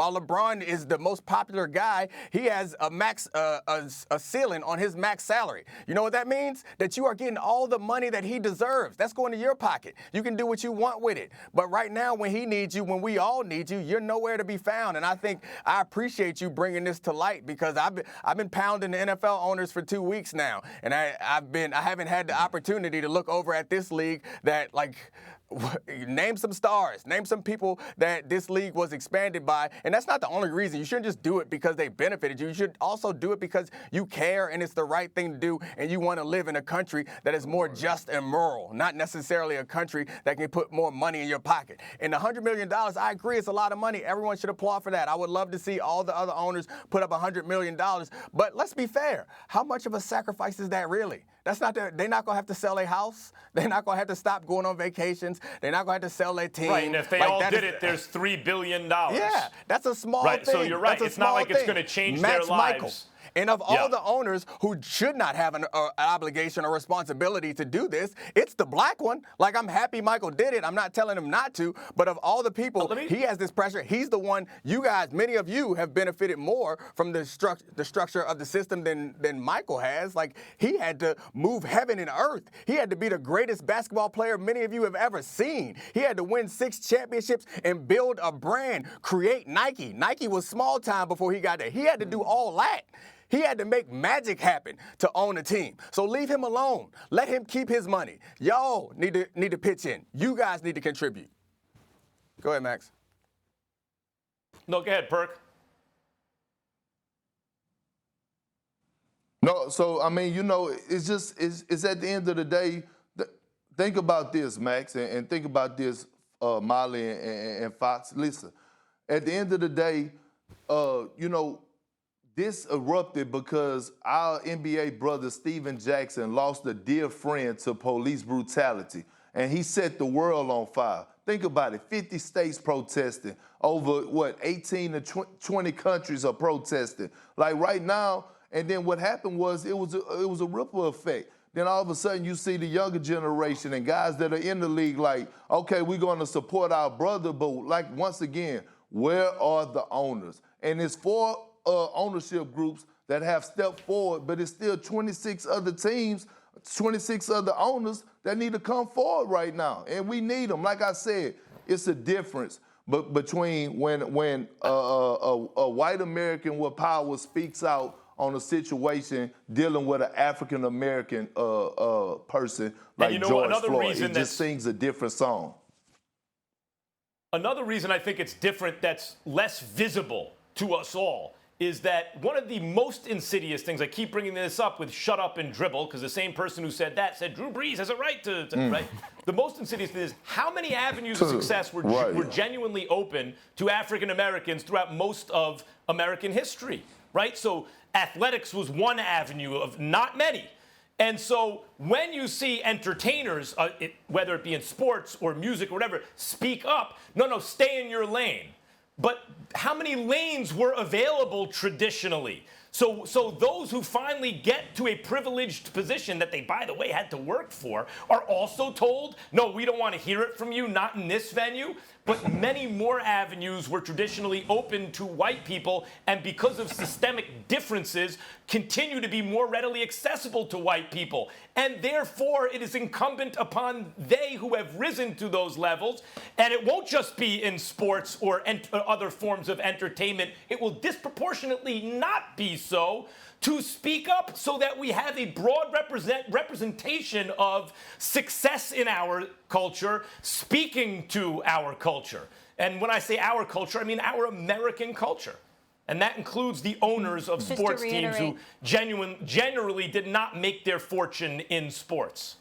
while LeBron is the most popular guy, he has a ceiling on his max salary. You know what that means? That you are getting all the money that he deserves. That's going to your pocket. You can do what you want with it. But right now, when he needs you, when we all need you, you're nowhere to be found. And I think I appreciate you bringing this to light, because I've been pounding the NFL owners for 2 weeks now, and I haven't had the opportunity to look over at this league that, like, name some stars, name some people that this league was expanded by. And that's not the only reason. You shouldn't just do it because they benefited you. You should also do it because you care and it's the right thing to do, and you want to live in a country that is more just and moral, not necessarily a country that can put more money in your pocket. And $100 million, I agree, it's a lot of money. Everyone should applaud for that. I would love to see all the other owners put up $100 million. But let's be fair. How much of a sacrifice is that really? They're not going to have to sell their house. They're not going to have to stop going on vacations. They're not going to have to sell their team. Right, and if they all did it, there's $3 billion. Yeah, that's a small thing. Right, so you're right. It's not like it's going to change their lives. And of all the owners who should not have an obligation or responsibility to do this, it's the black one. Like, I'm happy Michael did it. I'm not telling him not to. But of all the people, he has this pressure. He's the one. You guys, many of you have benefited more from the structure of the system than Michael has. Like, he had to move heaven and earth. He had to be the greatest basketball player many of you have ever seen. He had to win 6 championships and build a brand, create Nike. Nike was small time before he got there. He had to do all that. He had to make magic happen to own a team. So leave him alone. Let him keep his money. Y'all need to pitch in. You guys need to contribute. Go ahead, Max. No, go ahead, Perk. No, so, I mean, you know, it's at the end of the day, think about this, Max, and think about this, Molly and Fox. Listen, at the end of the day, you know, this erupted because our NBA brother Steven Jackson lost a dear friend to police brutality, and he set the world on fire. Think about it, 50 states protesting, over, 18 to 20 countries are protesting. Like right now, and then what happened was it was a ripple effect. Then all of a sudden you see the younger generation and guys that are in the league like, okay, we're going to support our brother, but like once again, where are the owners? And it's for ownership groups that have stepped forward, but it's still 26 other teams, 26 other owners that need to come forward right now, and we need them. Like I said, it's a difference between when a white American with power speaks out on a situation dealing with an African American person like George Floyd. It just sings a different song. Another reason I think it's different, that's less visible to us all, is that one of the most insidious things, I keep bringing this up with shut up and dribble, because the same person who said that said Drew Brees has a right to right? The most insidious thing is how many avenues of success were genuinely open to African Americans throughout most of American history, right? So athletics was one avenue of not many. And so when you see entertainers, whether it be in sports or music or whatever, speak up, no, stay in your lane. But how many lanes were available traditionally? So those who finally get to a privileged position that they, by the way, had to work for are also told, no, we don't want to hear it from you, not in this venue. But many more avenues were traditionally open to white people, and because of systemic differences, continue to be more readily accessible to white people. And therefore, it is incumbent upon they who have risen to those levels, and it won't just be in sports or other forms of entertainment, it will disproportionately not be so, to speak up so that we have a broad representation of success in our culture, speaking to our culture. And when I say our culture, I mean our American culture. And that includes the owners of sports teams who generally did not make their fortune in sports.